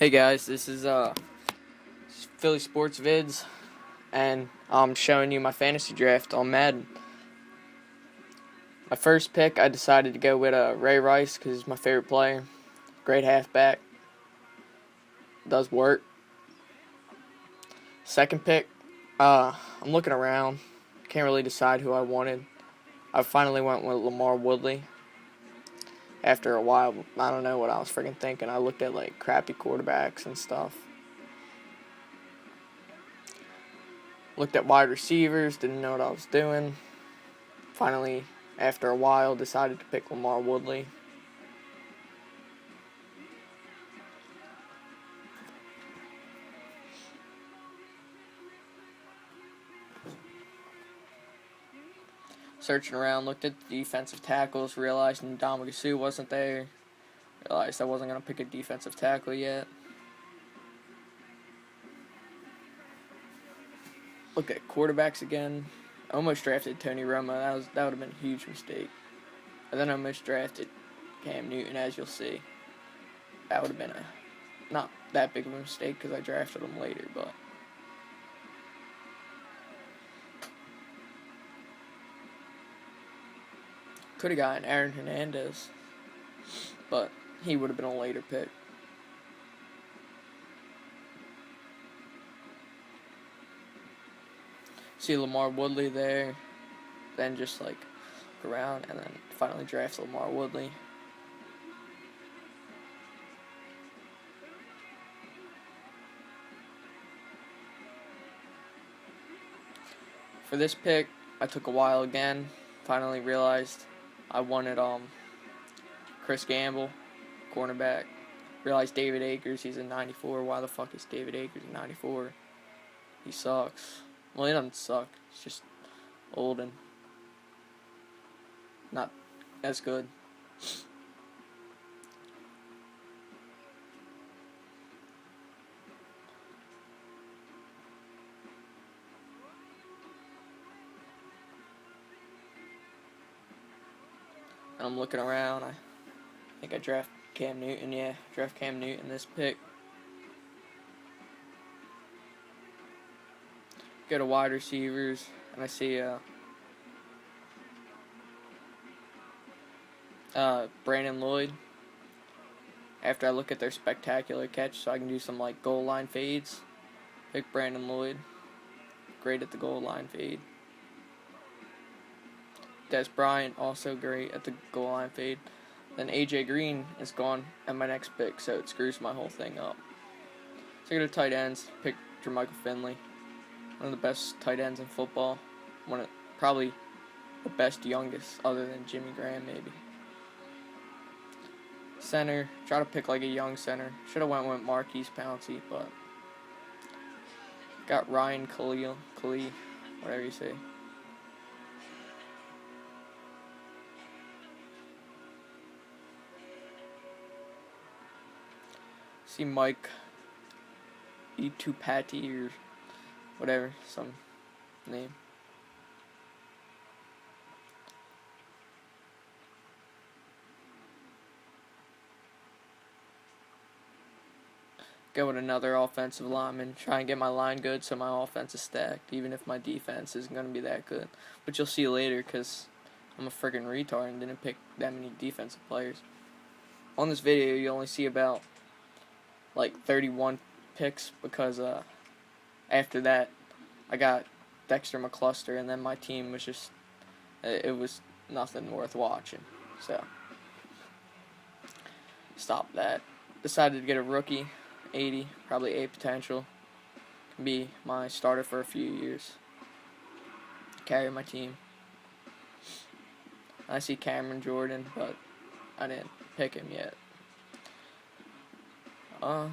Hey guys, this is Philly Sports Vids, and I'm showing you my fantasy draft on Madden. My first pick, I decided to go with Ray Rice because he's my favorite player. Great halfback. Does work. Second pick, I'm looking around. Can't really decide who I wanted. I finally went with Lamar Woodley. After a while, I don't know what I was freaking thinking. I looked at like crappy quarterbacks and stuff. Looked at wide receivers, didn't know what I was doing. Finally, after a while, decided to pick Lamar Woodley. Searching around, looked at the defensive tackles, realized Ndamukong wasn't there. Realized I wasn't going to pick a defensive tackle yet. Look at quarterbacks again. Almost drafted Tony Romo. That would have been a huge mistake. And then I almost drafted Cam Newton, as you'll see. That would have been not that big of a mistake because I drafted him later, but could have gotten Aaron Hernandez, but he would have been a later pick. See Lamar Woodley there, then just like look around and then finally draft Lamar Woodley. For this pick, I took a while again. Finally realized I wanted Chris Gamble, cornerback. Realized David Akers, he's a 94. Why the fuck is David Akers a 94? He sucks. Well, he doesn't suck. He's just old and not as good. And I'm looking around. I think I draft Cam Newton. Yeah, draft Cam Newton this pick. Go to wide receivers, and I see Brandon Lloyd. After I look at their spectacular catch, so I can do some like goal line fades. Pick Brandon Lloyd. Great at the goal line fade. Des Bryant, also great at the goal line fade. Then AJ Green is gone at my next pick, so it screws my whole thing up. So I go to tight ends, pick Jermichael Finley. One of the best tight ends in football. Probably the best youngest, other than Jimmy Graham, maybe. Center, try to pick like a young center. Should have went with Marquise Pouncey, but got Ryan Khalil, whatever you say. See Mike Itupati or whatever, some name. Go with another offensive lineman. Try and get my line good so my offense is stacked, even if my defense isn't going to be that good. But you'll see later because I'm a freaking retard and didn't pick that many defensive players. On this video, you only see about like 31 picks because after that I got Dexter McCluster and then my team was just it was nothing worth watching, so stop that. Decided to get a rookie, 80, probably A potential, can be my starter for a few years, carry my team. I see Cameron Jordan, but I didn't pick him yet. I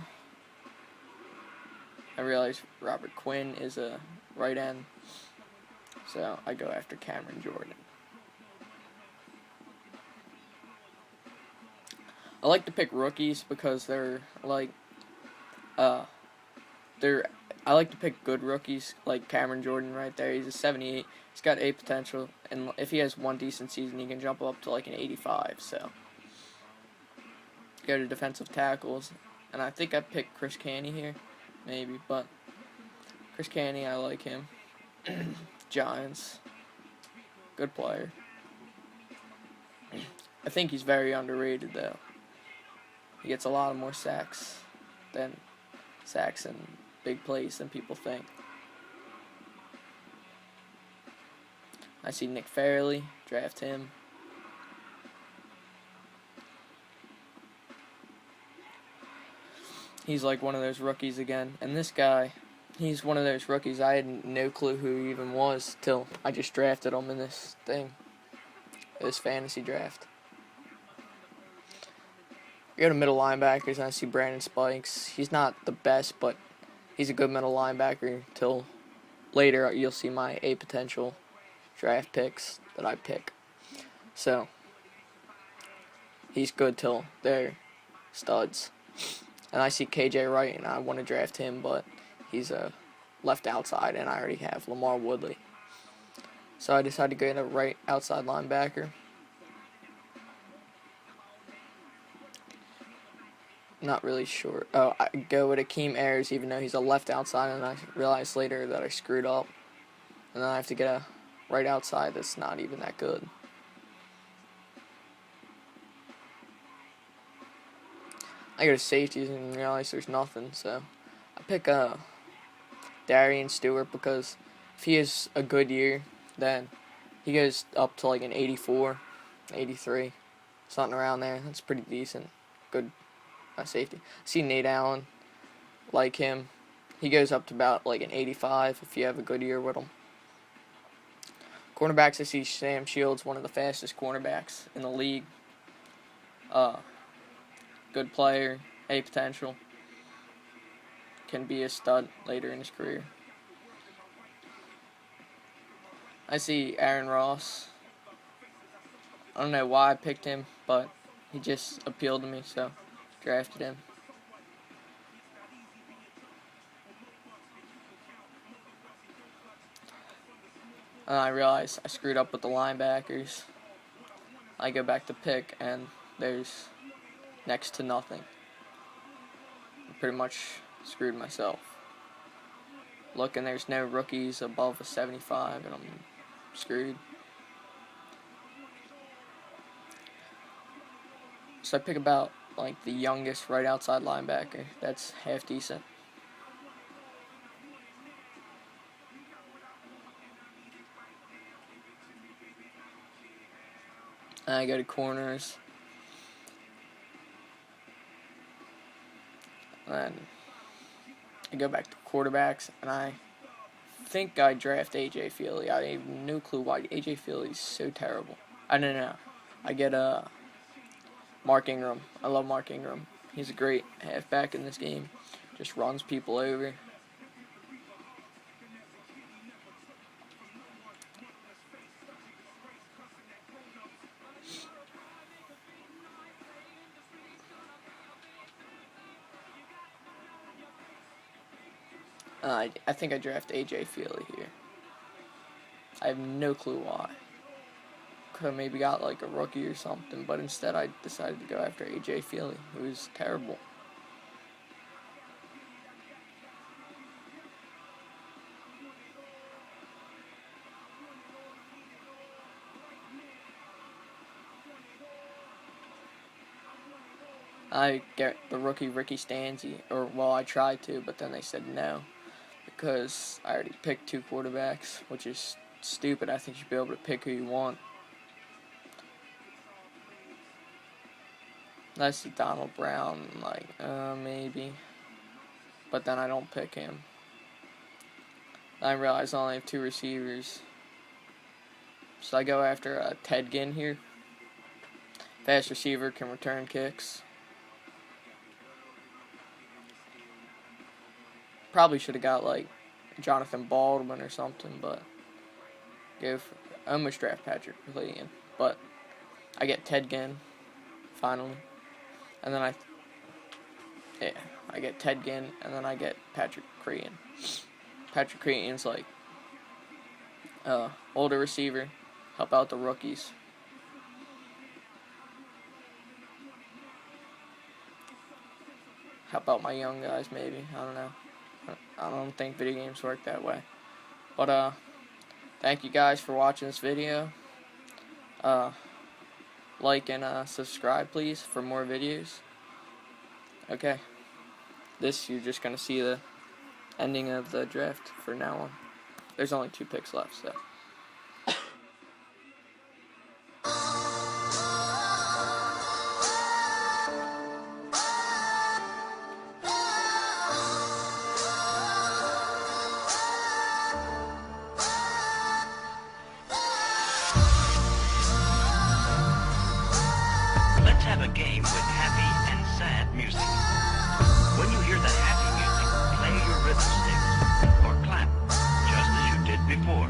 realize Robert Quinn is a right end, so I go after Cameron Jordan. I like to pick rookies because they're like, I like to pick good rookies like Cameron Jordan right there. He's a 78. He's got A potential, and if he has one decent season, he can jump up to like an 85. So go to defensive tackles. And I think I picked Chris Canny here, maybe, but Chris Canny, I like him. Giants, good player. I think he's very underrated though. He gets a lot of more sacks and big plays than people think. I see Nick Fairley, draft him. He's like one of those rookies again. And this guy, he's one of those rookies. I had no clue who he even was till I just drafted him in this fantasy draft. You go to middle linebackers, and I see Brandon Spikes. He's not the best, but he's a good middle linebacker till later you'll see my A potential draft picks that I pick. So, he's good till they're studs. And I see KJ Wright, and I want to draft him, but he's a left outside, and I already have Lamar Woodley. So I decided to go to right outside linebacker. Not really sure. Oh, I go with Akeem Ayers, even though he's a left outside, and I realized later that I screwed up. And then I have to get a right outside that's not even that good. I go to safeties and realize there's nothing, so I pick Darian Stewart because if he has a good year, then he goes up to like an 84, 83, something around there. That's pretty decent. Good safety. I see Nate Allen, like him. He goes up to about like an 85 if you have a good year with him. Cornerbacks, I see Sam Shields, one of the fastest cornerbacks in the league. Good player, A potential. Can be a stud later in his career. I see Aaron Ross. I don't know why I picked him, but he just appealed to me, so drafted him. And I realized I screwed up with the linebackers. I go back to pick, and there's next to nothing. I pretty much screwed myself. Look, and there's no rookies above a 75, and I'm screwed. So I pick about like the youngest right outside linebacker. That's half decent. And I go to corners. And I go back to quarterbacks, and I think I draft A.J. Feely. I have no clue why A.J. Feely is so terrible. I don't know. I get Mark Ingram. I love Mark Ingram. He's a great halfback in this game. Just runs people over. I think I draft A.J. Feely here. I have no clue why. Could have maybe got like a rookie or something, but instead I decided to go after A.J. Feely, who is terrible. I get the rookie Ricky Stanzi, I tried to, but then they said no, because I already picked 2 quarterbacks, which is stupid. I think you should be able to pick who you want. I see Donald Brown, maybe, but then I don't pick him. I realize I only have 2 receivers, so I go after Ted Ginn here. Fast receiver, can return kicks. Probably should have got like Jonathan Baldwin or something, but I almost draft Patrick Quillian, but I get Ted Ginn finally, and then I get Ted Ginn, and then I get Patrick Quillian. Patrick Quillian's like older receiver, help out the rookies. help out my young guys, maybe. I don't know. I don't think video games work that way. But, thank you guys for watching this video. Like and subscribe, please, for more videos. Okay. You're just going to see the ending of the draft for now on. There's only 2 picks left, so. Let's have a game with happy and sad music. When you hear the happy music, play your rhythm sticks or clap, just as you did before.